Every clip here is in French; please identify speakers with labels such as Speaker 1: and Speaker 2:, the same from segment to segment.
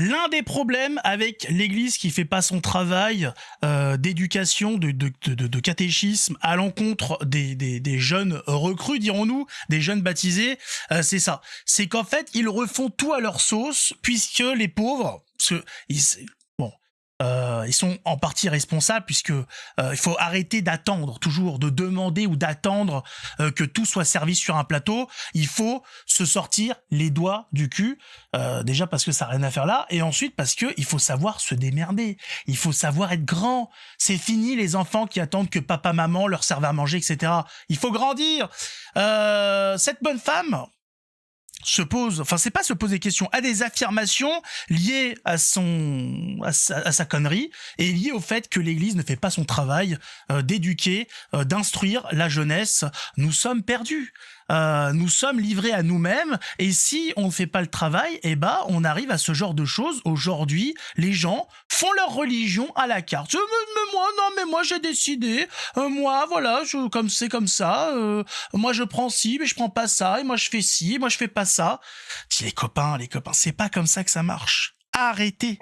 Speaker 1: L'un des problèmes avec l'Église qui fait pas son travail d'éducation, de catéchisme à l'encontre des jeunes recrues, dirons-nous, des jeunes baptisés, c'est ça. C'est qu'en fait, ils refont tout à leur sauce, puisque les pauvres, ils sont en partie responsables, puisque il faut arrêter d'attendre, toujours de demander ou d'attendre que tout soit servi sur un plateau. Il faut se sortir les doigts du cul, déjà parce que ça n'a rien à faire là, et ensuite parce que il faut savoir se démerder. Il faut savoir être grand. C'est fini les enfants qui attendent que papa, maman leur servent à manger, etc. Il faut grandir. Cette bonne femme se pose, enfin c'est pas se poser des questions, a des affirmations liées à sa connerie et liées au fait que l'Église ne fait pas son travail d'éduquer, d'instruire la jeunesse. Nous sommes perdus. Nous sommes livrés à nous-mêmes, et si on ne fait pas le travail, eh ben on arrive à ce genre de choses. Aujourd'hui, les gens font leur religion à la carte. Mais moi j'ai décidé, moi voilà, comme c'est comme ça, moi je prends ci, mais je prends pas ça, et moi je fais ci, et moi je fais pas ça. Si les copains, c'est pas comme ça que ça marche. Arrêtez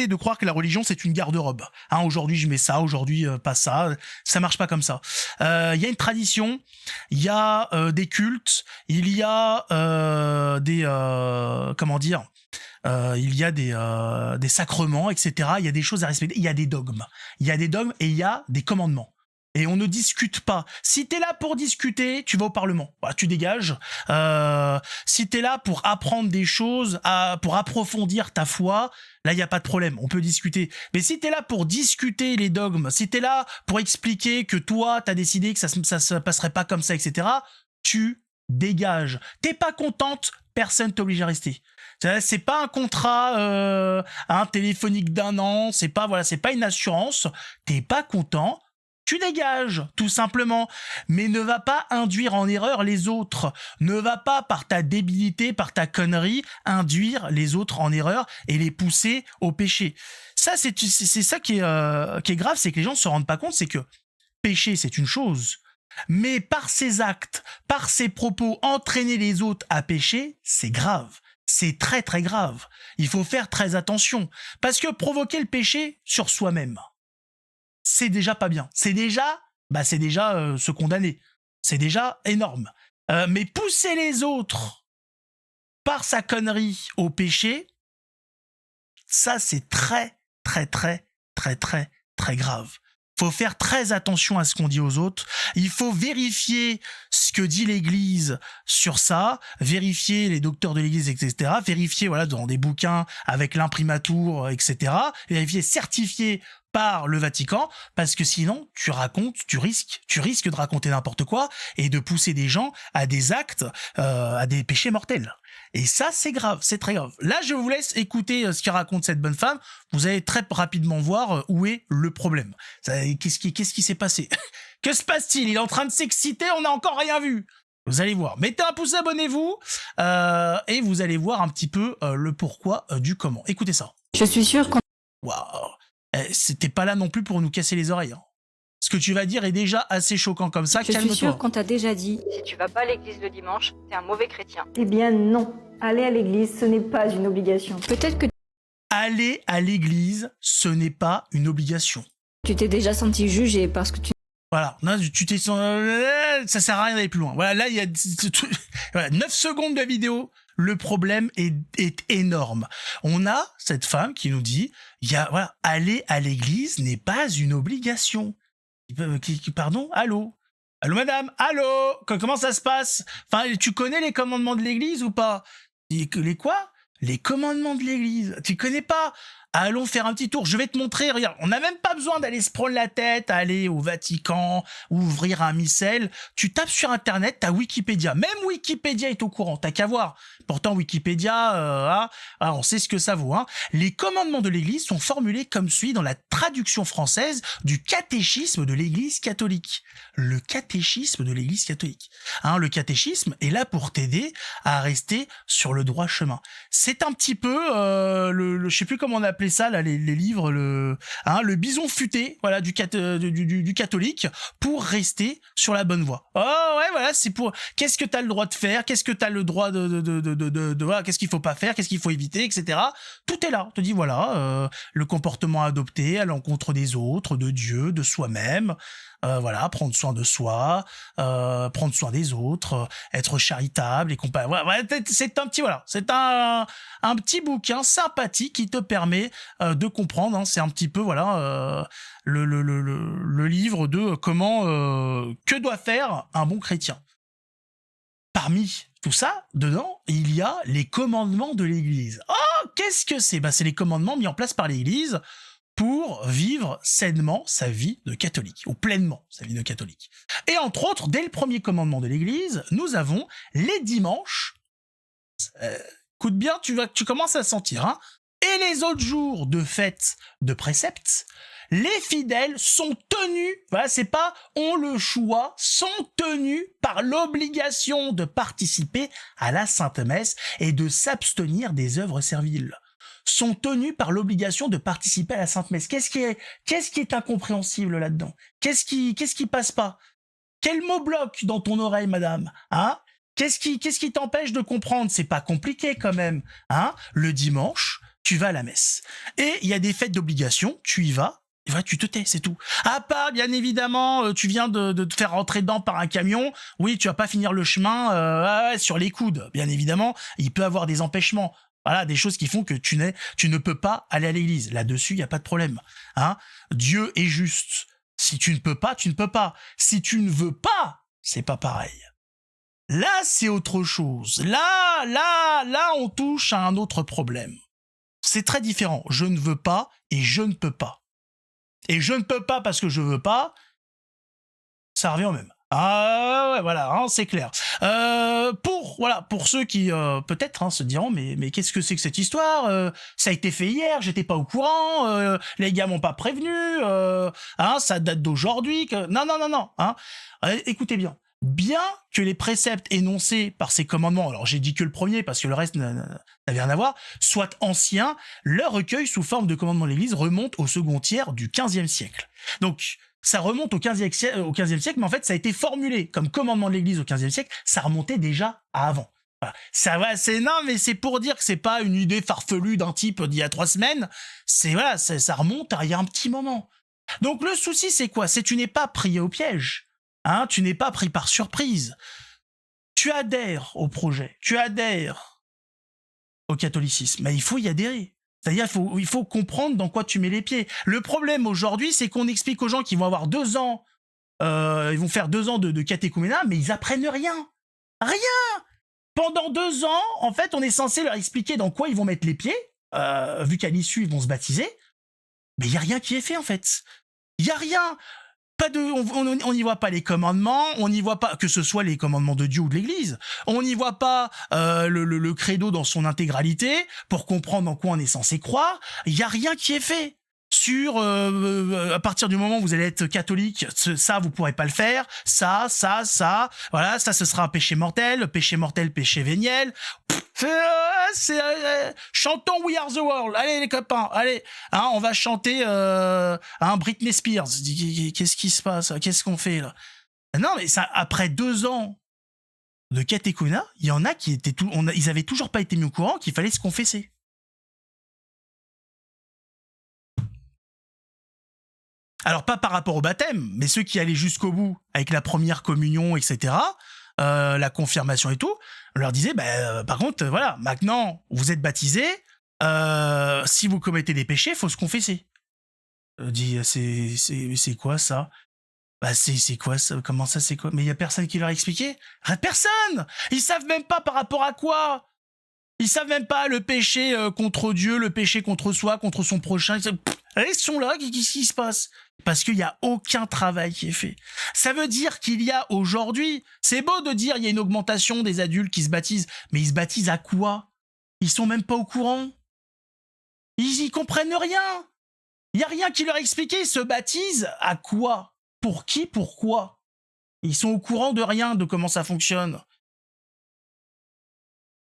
Speaker 1: de croire que la religion c'est une garde-robe. Aujourd'hui je mets ça, aujourd'hui pas ça. Ça marche pas comme ça. Il y a une tradition, il y a des cultes, il y a il y a des sacrements, etc. Il y a des choses à respecter. Il y a des dogmes. Il y a des dogmes et il y a des commandements. Et on ne discute pas. Si t'es là pour discuter, tu vas au Parlement. Bah, tu dégages. Si t'es là pour apprendre des choses, pour approfondir ta foi, là, il n'y a pas de problème. On peut discuter. Mais si t'es là pour discuter les dogmes, si t'es là pour expliquer que toi, t'as décidé que ça se passerait pas comme ça, etc., tu dégages. T'es pas contente, personne t'oblige à rester. C'est pas un contrat téléphonique d'1 an, c'est pas une assurance. T'es pas content, tu dégages, tout simplement. Mais ne va pas induire en erreur les autres. Ne va pas, par ta débilité, par ta connerie, induire les autres en erreur et les pousser au péché. Ça, c'est ça qui est grave, c'est que les gens se rendent pas compte, c'est que pécher, c'est une chose. Mais par ses actes, par ses propos, entraîner les autres à pécher, c'est grave. C'est très très grave. Il faut faire très attention. Parce que provoquer le péché sur soi-même, c'est déjà pas bien. C'est déjà se condamner. C'est déjà énorme. Mais pousser les autres par sa connerie au péché, ça c'est très très très très très très grave. Faut faire très attention à ce qu'on dit aux autres. Il faut vérifier ce que dit l'Église sur ça, vérifier les docteurs de l'Église, etc. Vérifier dans des bouquins avec l'imprimatur, etc. Vérifier, certifier par le Vatican, parce que sinon tu risques de raconter n'importe quoi et de pousser des gens à des actes, à des péchés mortels. Et ça, c'est grave, c'est très grave. Là, je vous laisse écouter ce que raconte cette bonne femme. Vous allez très rapidement voir où est le problème. Qu'est-ce qui s'est passé? Que se passe-t-il? Il est en train de s'exciter, on n'a encore rien vu. Vous allez voir. Mettez un pouce, abonnez-vous, et vous allez voir un petit peu le pourquoi du comment. Écoutez ça.
Speaker 2: Je suis sûre qu'on...
Speaker 1: Waouh. C'était pas là non plus pour nous casser les oreilles. Ce que tu vas dire est déjà assez choquant comme ça. Calme-toi.
Speaker 2: Je suis sûre qu'on t'a déjà dit.
Speaker 3: Si tu vas pas à l'église le dimanche, t'es un mauvais chrétien.
Speaker 4: Eh bien non, aller à l'église, ce n'est pas une obligation.
Speaker 2: Peut-être que
Speaker 1: Aller à l'église, ce n'est pas une obligation.
Speaker 2: tu t'es déjà senti jugé parce que tu...
Speaker 1: Voilà, non, tu t'es ça sert à rien d'aller plus loin. Voilà, là il y a 9 secondes de vidéo, le problème est énorme. On a cette femme qui nous dit aller à l'église n'est pas une obligation. Pardon, allô madame, allô, comment ça se passe? Enfin, tu connais les commandements de l'église ou pas? Les quoi? Les commandements de l'église, tu connais pas? Allons faire un petit tour, je vais te montrer, regarde, on n'a même pas besoin d'aller se prendre la tête, aller au Vatican, ouvrir un missel, tu tapes sur internet, t'as Wikipédia, même Wikipédia est au courant, t'as qu'à voir. Pourtant Wikipédia, on sait ce que ça vaut. Les commandements de l'église sont formulés comme suit dans la traduction française du catéchisme de l'église catholique. Le catéchisme de l'église catholique. Le catéchisme est là pour t'aider à rester sur le droit chemin. C'est un petit peu, je sais plus comment on appelle appelé ça là les livres le bison futé voilà du catholique pour rester sur la bonne voie. Oh ouais voilà, c'est pour qu'est-ce que t'as le droit de faire, qu'est-ce que t'as le droit de voilà, qu'est-ce qu'il faut pas faire, qu'est-ce qu'il faut éviter, etc. Tout est là. On te dit voilà le comportement adopté à l'encontre des autres, de Dieu, de soi-même. Voilà, prendre soin de soi, prendre soin des autres, être charitable et compagnie. Voilà, c'est un petit c'est un petit bouquin sympathique qui te permet de comprendre. Hein, c'est un petit peu le livre de comment que doit faire un bon chrétien. Parmi tout ça, dedans, il y a les commandements de l'Église. Oh, qu'est-ce que c'est ? C'est les commandements mis en place par l'Église pour vivre sainement sa vie de catholique, ou pleinement sa vie de catholique. Et entre autres, dès le premier commandement de l'Église, nous avons les dimanches, écoute bien, tu commences à sentir, hein, et les autres jours de fête de préceptes, les fidèles sont tenus, voilà, c'est pas on le choix, sont tenus par l'obligation de participer à la Sainte Messe et de s'abstenir des œuvres serviles. Sont tenus par l'obligation de participer à la Sainte Messe. Qu'est-ce qui est incompréhensible là-dedans ? Qu'est-ce qui passe pas ? Quel mot bloque dans ton oreille, madame ? Hein ? Qu'est-ce qui t'empêche de comprendre ? C'est pas compliqué quand même. Hein ? Le dimanche, tu vas à la messe. Et il y a des fêtes d'obligation, tu y vas, et voilà, tu te tais, c'est tout. À part, bien évidemment, tu viens de te faire rentrer dedans par un camion, oui, tu vas pas finir le chemin sur les coudes. Bien évidemment, il peut avoir des empêchements. Voilà, des choses qui font que tu ne peux pas aller à l'église. Là-dessus, il n'y a pas de problème. Hein ? Dieu est juste. Si tu ne peux pas, tu ne peux pas. Si tu ne veux pas, c'est pas pareil. Là, c'est autre chose. Là, on touche à un autre problème. C'est très différent. Je ne veux pas et je ne peux pas. Et je ne peux pas parce que je veux pas, ça revient au même. Ah ouais, voilà, hein, c'est clair. Pour ceux qui peut-être se diront mais qu'est-ce que c'est que cette histoire ça a été fait hier, j'étais pas au courant, les gars m'ont pas prévenu, ça date d'aujourd'hui. Non. Hein, écoutez bien. Bien que les préceptes énoncés par ces commandements, alors j'ai dit que le premier parce que le reste n'avait rien à voir, soient anciens, leur recueil sous forme de commandements de l'Église remonte au second tiers du XVe siècle. Donc ça remonte au XVe siècle, mais en fait ça a été formulé comme commandement de l'Église au XVe siècle, ça remontait déjà à avant. Voilà. Ça va, mais c'est pour dire que c'est pas une idée farfelue d'un type d'il y a 3 semaines, ça remonte à il y a un petit moment. Donc le souci c'est quoi ? C'est que tu n'es pas pris au piège. Hein, tu n'es pas pris par surprise. Tu adhères au projet, tu adhères au catholicisme, mais il faut y adhérer. C'est-à-dire il faut comprendre dans quoi tu mets les pieds. Le problème aujourd'hui, c'est qu'on explique aux gens qui vont avoir 2 ans, ils vont faire 2 ans de catéchuménat, mais ils apprennent rien. Rien. Pendant 2 ans, en fait, on est censé leur expliquer dans quoi ils vont mettre les pieds, vu qu'à l'issue, ils vont se baptiser, mais il n'y a rien qui est fait, en fait. Il n'y a rien. On n'y voit pas les commandements, on n'y voit pas que ce soit les commandements de Dieu ou de l'Église, on n'y voit pas le credo dans son intégralité pour comprendre en quoi on est censé croire. Il y a rien qui est fait. Sur à partir du moment où vous allez être catholique, ça vous pourrez pas le faire, ça, voilà, ça ce sera un péché mortel, péché véniel. Chantons We Are the World, allez les copains, allez, hein, on va chanter Britney Spears. Qu'est-ce qui se passe ? Qu'est-ce qu'on fait là ? Non mais ça, après 2 ans de catéchuménat, il y en a qui étaient ils avaient toujours pas été mis au courant qu'il fallait se confesser. Alors pas par rapport au baptême, mais ceux qui allaient jusqu'au bout avec la première communion, etc., la confirmation et tout, on leur disait, par contre, voilà, maintenant, vous êtes baptisés, si vous commettez des péchés, faut se confesser. Dit, c'est quoi ça ? C'est quoi ça ? Comment ça, c'est quoi ? Mais il y a personne qui leur a expliqué ? Personne ! Ils savent même pas par rapport à quoi ? Ils savent même pas le péché contre Dieu, le péché contre soi, contre son prochain. Ils sont là, qu'est-ce qui se passe ? Parce qu'il n'y a aucun travail qui est fait. Ça veut dire qu'il y a aujourd'hui, c'est beau de dire il y a une augmentation des adultes qui se baptisent, mais ils se baptisent à quoi ? Ils sont même pas au courant. Ils y comprennent rien. Il n'y a rien qui leur explique. Ils se baptisent à quoi ? Pour qui ? Pourquoi ? Ils sont au courant de rien, de comment ça fonctionne.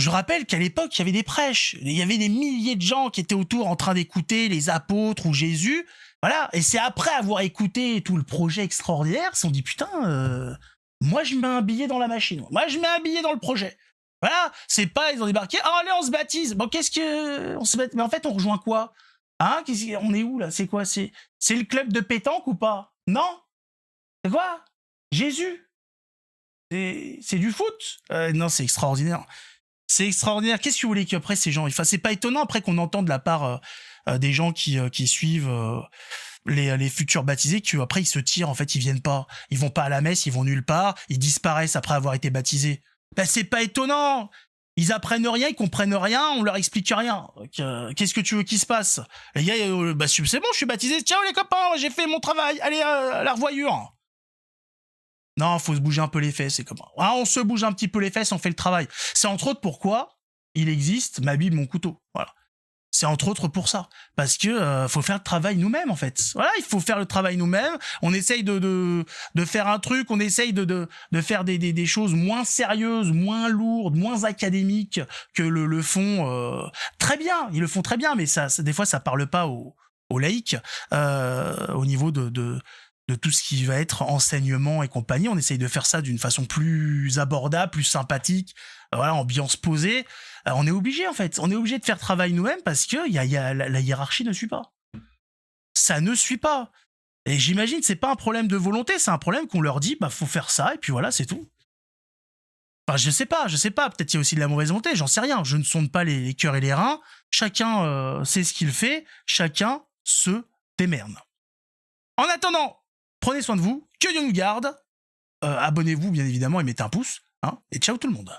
Speaker 1: Je rappelle qu'à l'époque, il y avait des prêches. Il y avait des milliers de gens qui étaient autour en train d'écouter les apôtres ou Jésus. Voilà. Et c'est après avoir écouté tout le projet extraordinaire, ils se sont dit, putain, moi, je mets un billet dans la machine. Moi, je mets un billet dans le projet. Voilà. C'est pas, ils ont débarqué. Oh, allez, on se baptise. Bon, qu'est-ce que, on se baptise. Mais en fait, on rejoint quoi? Hein? On est où, là? C'est quoi? C'est le club de pétanque ou pas? Non? C'est quoi? Jésus? C'est du foot? Non, c'est extraordinaire. C'est extraordinaire. Qu'est-ce que vous voulez qu'après ces gens... Enfin, c'est pas étonnant après qu'on entende de la part des gens qui suivent les futurs baptisés qu'après ils se tirent, en fait, ils viennent pas. Ils vont pas à la messe, ils vont nulle part, ils disparaissent après avoir été baptisés. Ben, c'est pas étonnant. Ils apprennent rien, ils comprennent rien, on leur explique rien. Qu'est-ce que tu veux qu'il se passe? Les gars, bah, c'est bon, je suis baptisé. Ciao les copains, j'ai fait mon travail. Allez, à la revoyure. Non, faut se bouger un peu les fesses, c'est comme ah, on se bouge un petit peu les fesses, on fait le travail. C'est entre autres pourquoi il existe ma Bible, mon couteau. Voilà. C'est entre autres pour ça. Parce que faut faire le travail nous-mêmes, en fait. Voilà, il faut faire le travail nous-mêmes. On essaye de faire un truc, on essaye de faire des choses moins sérieuses, moins lourdes, moins académiques que le font très bien. Ils le font très bien, mais ça des fois, ça parle pas aux laïcs au niveau de tout ce qui va être enseignement et compagnie. On essaye de faire ça d'une façon plus abordable, plus sympathique, voilà, ambiance posée. On est obligé, en fait. On est obligé de faire travail nous-mêmes parce que la hiérarchie ne suit pas. Ça ne suit pas. Et j'imagine que c'est pas un problème de volonté, c'est un problème qu'on leur dit, bah, faut faire ça, et puis voilà, c'est tout. Enfin, je sais pas. Peut-être qu'il y a aussi de la mauvaise volonté, j'en sais rien. Je ne sonde pas les cœurs et les reins. Chacun sait ce qu'il fait. Chacun se démerde. En attendant, prenez soin de vous, que Dieu nous garde, abonnez-vous bien évidemment et mettez un pouce, hein, et ciao tout le monde.